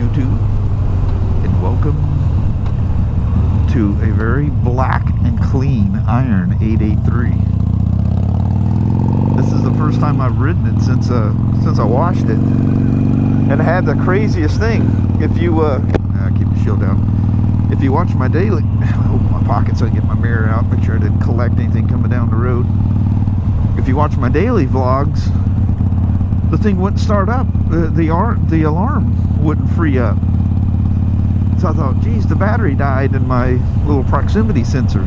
YouTube, and welcome to a very black and clean iron 883. This is the first time I've ridden it since I washed it, and it had the craziest thing. If you keep the shield down. If you watch my daily, I open my pocket so I can get my mirror out, make sure I didn't collect anything coming down the road. If you watch my daily vlogs, the thing wouldn't start up. The alarm wouldn't free up. So I thought, geez, the battery died in my little proximity sensor.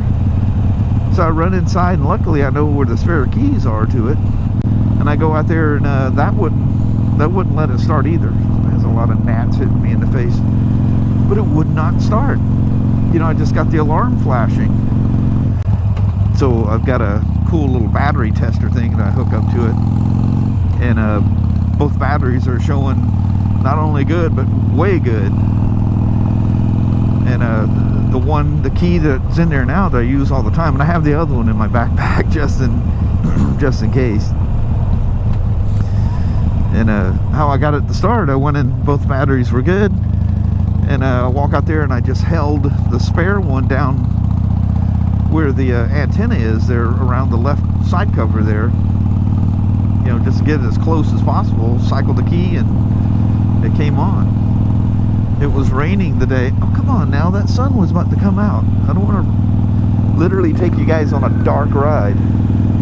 So I run inside, and luckily I know where the spare keys are to it. And I go out there, and that wouldn't let it start either. There's a lot of gnats hitting me in the face, but it would not start. You know, I just got the alarm flashing. So I've got a cool little battery tester thing that I hook up to it, and both batteries are showing not only good but way good. And the key that's in there now that I use all the time, and I have the other one in my backpack just in case. And how I got it to start, I went in, both batteries were good, and I walk out there and I just held the spare one down where the antenna is there, around the left side cover there, you know, just to get it as close as possible. Cycled the key and it came on. It was raining the day. Oh, come on now, that sun was about to come out. I don't want to literally take you guys on a dark ride.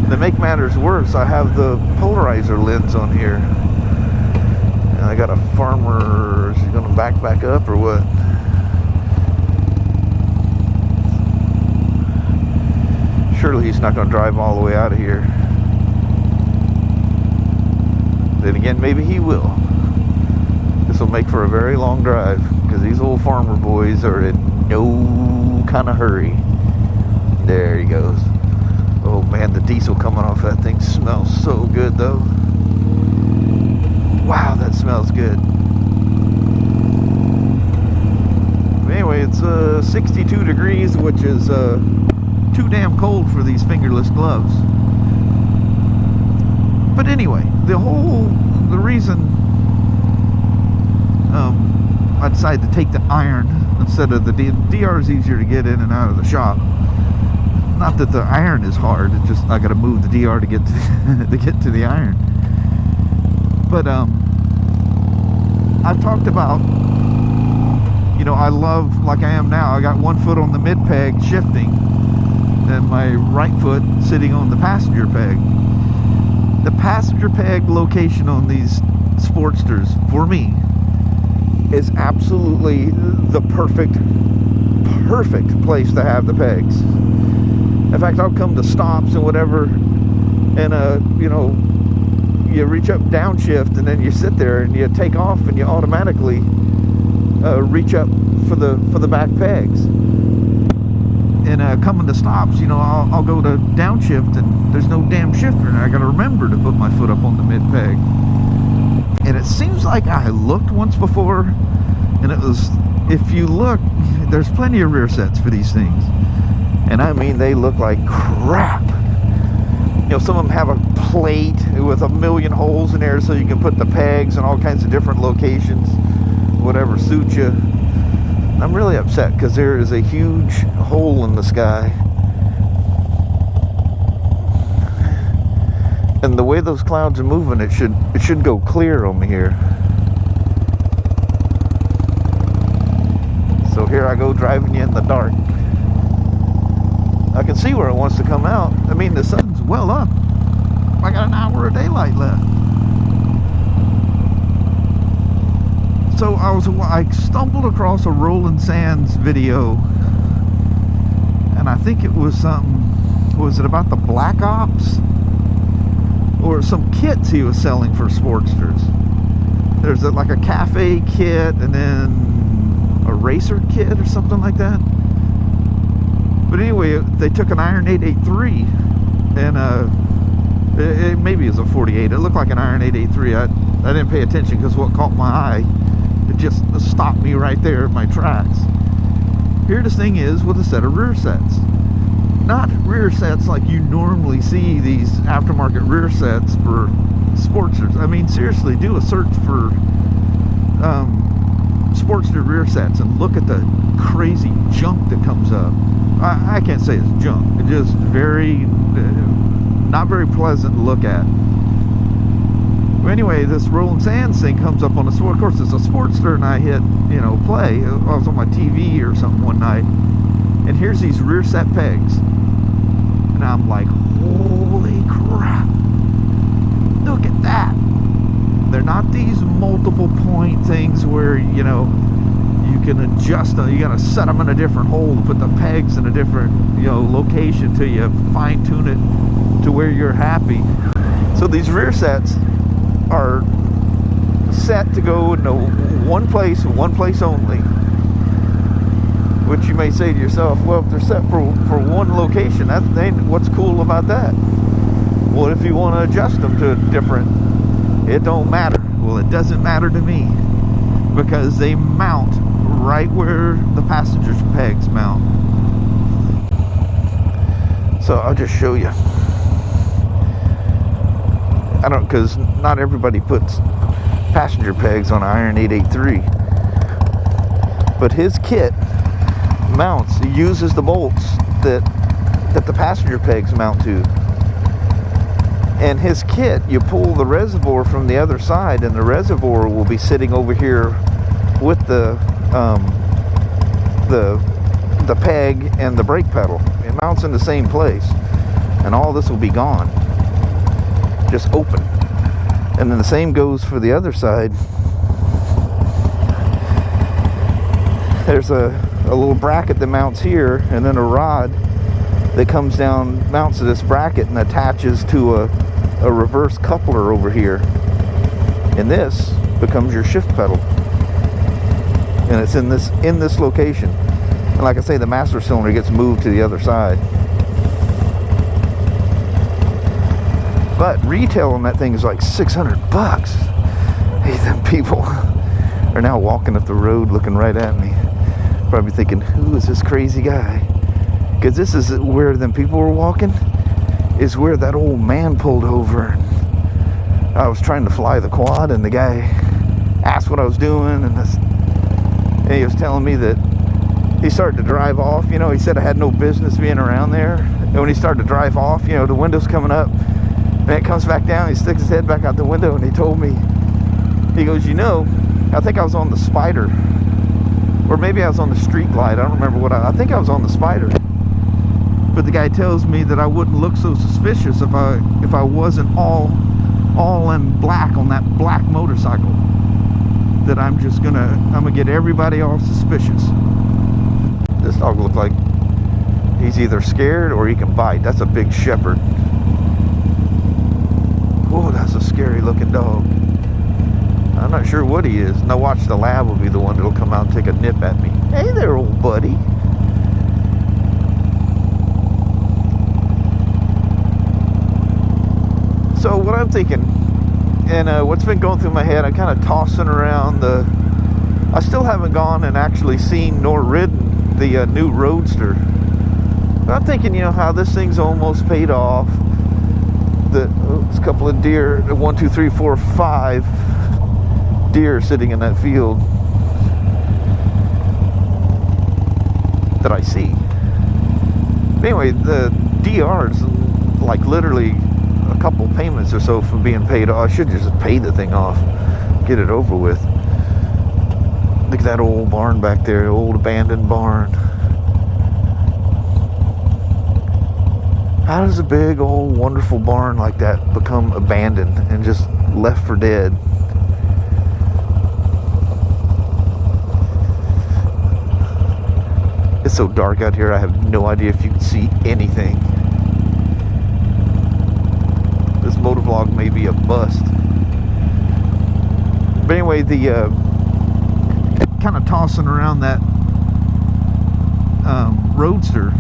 To make matters worse, I have the polarizer lens on here, and I got a farmer. Is he gonna back up or what? Surely he's not gonna drive all the way out of here. Then again, maybe he will. This will make for a very long drive, because these old farmer boys are in no kind of hurry. There he goes. Oh man, the diesel coming off that thing smells so good though. Wow, that smells good. Anyway, it's 62 degrees, which is too damn cold for these fingerless gloves. But anyway, the reason I decided to take the iron instead of the DR is easier to get in and out of the shop. Not that the iron is hard, it's just I got to move the DR to get to the iron. But I've talked about, you know, I love, like I am now, I got one foot on the mid peg shifting and my right foot sitting on the passenger peg. The passenger peg location on these Sportsters, for me, is absolutely the perfect place to have the pegs. In fact, I'll come to stops and whatever, and you know, you reach up downshift and then you sit there and you take off and you automatically reach up for the back pegs. And coming to stops, you know, I'll go to downshift and there's no damn shifter, and I got to remember to put my foot up on the mid peg. And it seems like I looked once before, and it was, if you look, there's plenty of rear sets for these things. And I mean, they look like crap. You know, some of them have a plate with a million holes in there so you can put the pegs in all kinds of different locations, whatever suits you. I'm really upset because there is a huge hole in the sky. And the way those clouds are moving, it should go clear on me here. So here I go driving you in the dark. I can see where it wants to come out. I mean, the sun's well up. I got an hour of daylight left. So I stumbled across a Rolling Sands video, and I think it was something, was it about the Black Ops? Or some kits he was selling for Sportsters. There's like a cafe kit and then a racer kit or something like that. But anyway, they took an iron 883 and it maybe it's a 48. It looked like an iron 883. I didn't pay attention because what caught my eye, it just stopped me right there at my tracks. Here this thing is with a set of rear sets. Not rear sets like you normally see these aftermarket rear sets for Sportsters. I mean, seriously, do a search for Sportster rear sets and look at the crazy junk that comes up. I can't say it's junk. It's just not very pleasant to look at. Well, anyway, this rolling sands thing comes up on the sport. Of course, it's a Sportster, and I hit, play. I was on my TV or something one night, and here's these rear set pegs, and I'm like, holy crap! Look at that. They're not these multiple point things where you can adjust them. You gotta set them in a different hole to put the pegs in a different location till you fine tune it to where you're happy. So these rear sets are set to go in one place only. Which you may say to yourself, well, if they're set for one location, what's cool about that? Well, if you want to adjust them to different, it don't matter. Well, it doesn't matter to me because they mount right where the passenger's pegs mount. So I'll just show you. Because not everybody puts passenger pegs on an Iron 883. But his kit mounts, he uses the bolts that the passenger pegs mount to. And his kit, you pull the reservoir from the other side, and the reservoir will be sitting over here with the peg and the brake pedal. It mounts in the same place, and all this will be gone, just open. And then the same goes for the other side. There's a little bracket that mounts here, and then a rod that comes down, mounts to this bracket and attaches to a reverse coupler over here. And this becomes your shift pedal. And it's in this location. And like I say, the master cylinder gets moved to the other side. But retail on that thing is like $600. Hey, them people are now walking up the road looking right at me. Probably thinking, who is this crazy guy? Because this is where them people were walking, is where that old man pulled over. I was trying to fly the quad, and the guy asked what I was doing, and he was telling me that he started to drive off. He said I had no business being around there. And when he started to drive off, the window's coming up, and it comes back down. He sticks his head back out the window, and he told me, he goes, I think I was on the Spider, or maybe I was on the Street Glide. I don't remember what I think I was on the Spider. But the guy tells me that I wouldn't look so suspicious if I wasn't all in black on that black motorcycle. That I'm gonna get everybody all suspicious. This dog looks like he's either scared or he can bite. That's a big shepherd. Oh, that's a scary looking dog. I'm not sure what he is. Now watch, the lab will be the one that'll come out and take a nip at me. Hey there, old buddy. So what I'm thinking, and what's been going through my head, I'm kind of tossing around I still haven't gone and actually seen nor ridden the new Roadster. But I'm thinking, how this thing's almost paid off. There's a couple of deer, 1, 2, 3, 4, 5 deer sitting in that field that I see. But anyway, the DR's like literally a couple payments or so from being paid off. I should just pay the thing off, get it over with. Look at that old barn back there, old abandoned barn. How does a big old wonderful barn like that become abandoned and just left for dead? It's so dark out here, I have no idea if you can see anything. This MotoVlog may be a bust. But anyway, the kind of tossing around that Roadster.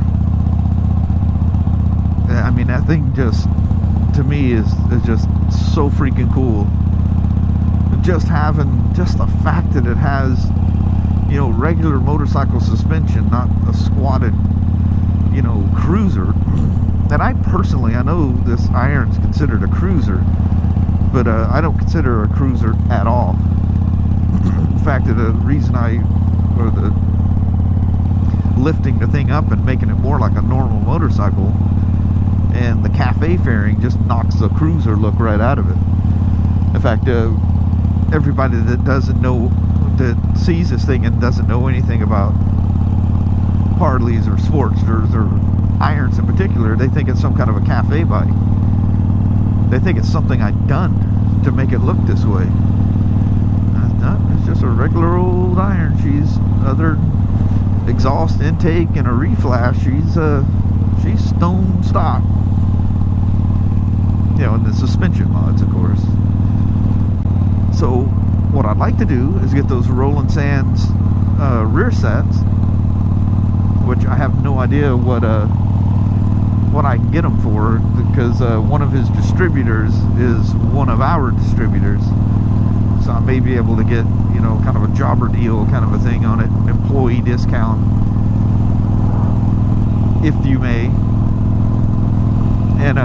I mean, that thing just, to me, is just so freaking cool. Just having, just the fact that it has, regular motorcycle suspension, not a squatted, cruiser. And I know this Iron's considered a cruiser, but I don't consider it a cruiser at all. In fact that the reason lifting the thing up and making it more like a normal motorcycle, and the cafe fairing just knocks the cruiser look right out of it. In fact, everybody that doesn't know, that sees this thing and doesn't know anything about Harleys or Sportsters or irons in particular, they think it's some kind of a cafe bike. They think it's something I've done to make it look this way. No, it's just a regular old iron. She's other exhaust intake and a reflash. She's stone stock. You know, and the suspension mods, of course. So what I'd like to do is get those Roland Sands rear sets, which I have no idea what I can get them for, because one of his distributors is one of our distributors. So I may be able to get, you know, kind of a jobber deal kind of a thing on it, employee discount, if you may. And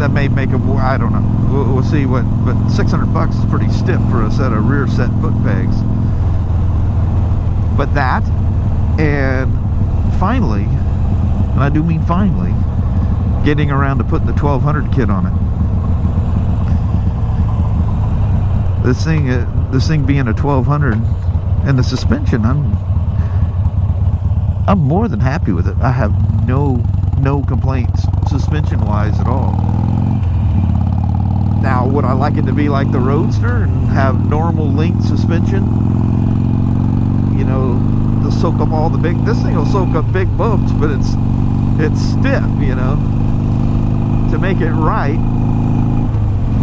that may make them more, I don't know. We'll see what, but $600 is pretty stiff for a set of rear set foot pegs. But that, and finally, and I do mean finally, getting around to putting the 1200 kit on it. This thing being a 1200, and the suspension, I'm more than happy with it. I have no complaints suspension wise at all. Now, would I like it to be like the Roadster and have normal length suspension? You know, to soak up all the big, this thing will soak up big bumps, but it's stiff, you know. To make it right,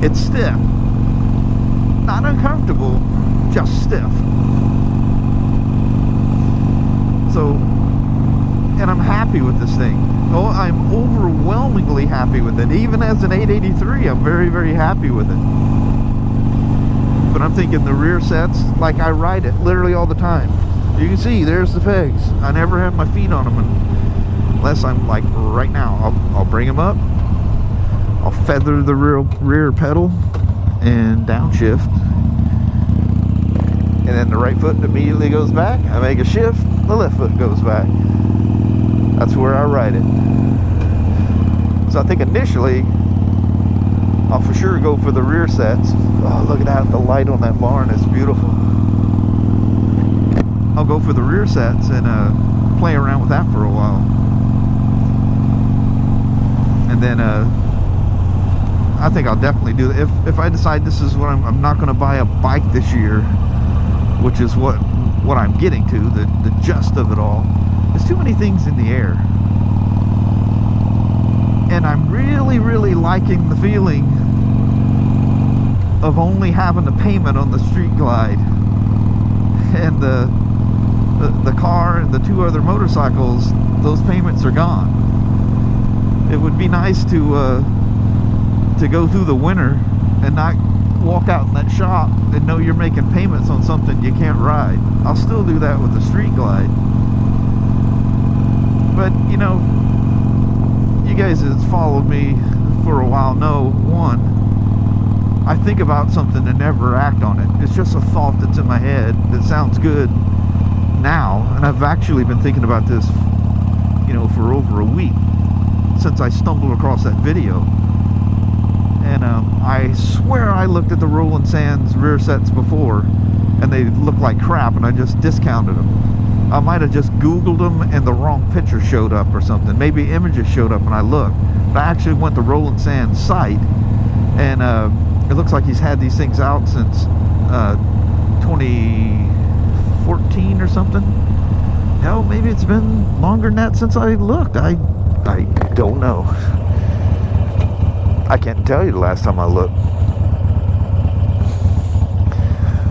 it's stiff. Not uncomfortable, just stiff. So, and I'm happy with this thing. Oh, I'm overwhelmingly happy with it. Even as an 883, I'm very, very happy with it. But I'm thinking the rear sets, like I ride it literally all the time. You can see, there's the pegs. I never have my feet on them unless I'm like right now. I'll bring them up. I'll feather the rear pedal and downshift. And then the right foot immediately goes back. I make a shift, the left foot goes back. That's where I ride it. So I think initially, I'll for sure go for the rear sets. Oh, look at that, the light on that barn is beautiful. I'll go for the rear sets and play around with that for a while. And then I think I'll definitely do that. If I decide this is what I'm not going to buy a bike this year, which is what I'm getting to, the gist of it all. There's too many things in the air. And I'm really, really liking the feeling of only having a payment on the Street Glide. And the car and the two other motorcycles, those payments are gone. It would be nice to go through the winter and not walk out in that shop and know you're making payments on something you can't ride. I'll still do that with the Street Glide. But, you know, you guys that's followed me for a while know, one, I think about something and never act on it. It's just a thought that's in my head that sounds good now. And I've actually been thinking about this, you know, for over a week since I stumbled across that video. And I swear I looked at the Roland Sands rear sets before and they looked like crap and I just discounted them. I might have just Googled them and the wrong picture showed up or something. Maybe images showed up and I looked. But I actually went to Roland Sands' site and it looks like he's had these things out since 2014 or something. Hell, maybe it's been longer than that since I looked. I don't know. I can't tell you the last time I looked.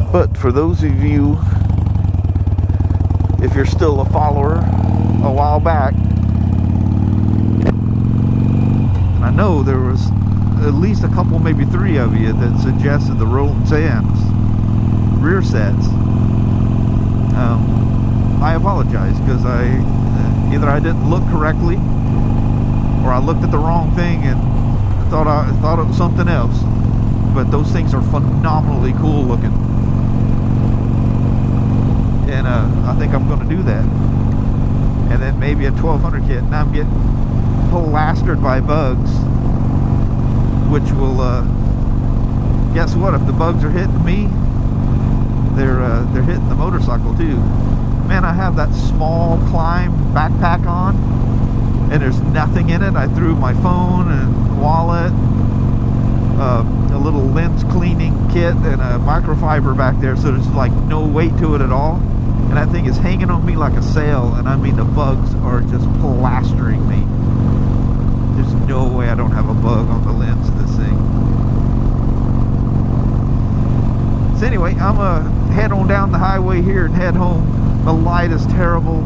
But for those of you, if you're still a follower a while back, I know there was at least a couple, maybe three of you that suggested the Roland Sands rear sets. I apologize because either I didn't look correctly or I looked at the wrong thing and thought it was something else. but those things are phenomenally cool looking. And I think I'm going to do that. And then maybe a 1200 kit. And I'm getting plastered by bugs, which will, guess what? If the bugs are hitting me, they're hitting the motorcycle too. Man, I have that small climb backpack on, and there's nothing in it. I threw my phone and wallet, a little lens cleaning kit, and a microfiber back there, so there's like no weight to it at all. And that thing is hanging on me like a sail, and I mean the bugs are just plastering me. There's no way I don't have a bug on the lens of this thing. So anyway, I'm gonna head on down the highway here and head home. The light is terrible.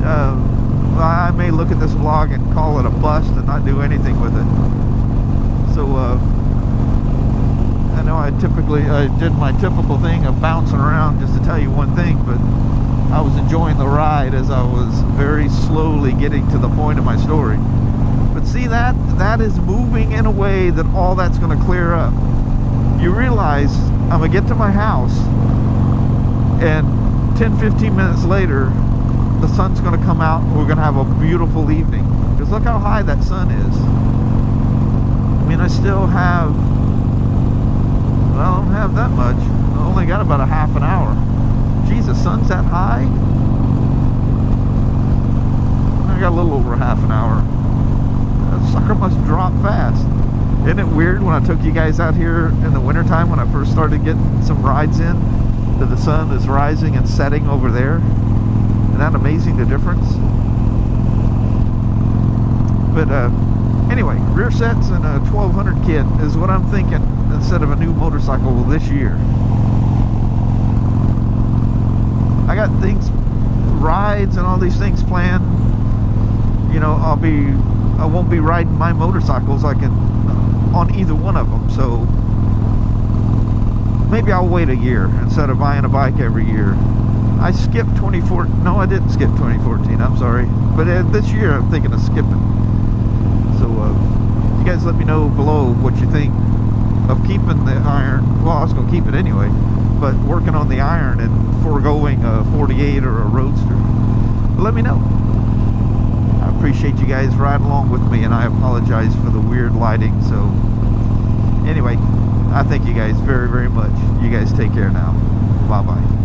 I may look at this vlog and call it a bust and not do anything with it. So I know I did my typical thing of bouncing around just to tell you one thing, but I was enjoying the ride as I was very slowly getting to the point of my story. But see, that is moving in a way that all that's going to clear up. You realize I'm going to get to my house, and 10-15 minutes later the sun's going to come out and we're going to have a beautiful evening. Because look how high that sun is. I mean, I still have, well, I don't have that much. I only got about a half an hour. Geez, the sun's that high? I got a little over a half an hour. That sucker must drop fast. Isn't it weird when I took you guys out here in the wintertime when I first started getting some rides in, that the sun is rising and setting over there? Isn't that amazing, the difference? But anyway, rear sets and a 1200 kit is what I'm thinking instead of a new motorcycle this year. I got things, rides and all these things planned. You know, I won't be riding my motorcycles like on either one of them, so maybe I'll wait a year instead of buying a bike every year. I skipped 2014. No, I didn't skip 2014. I'm sorry. But this year I'm thinking of skipping. So you guys let me know below what you think of keeping the iron. Well, I was going to keep it anyway, but working on the iron and foregoing a 48 or a Roadster. But let me know. I appreciate you guys riding along with me, and I apologize for the weird lighting. So anyway, I thank you guys very, very much. You guys take care now. Bye-bye.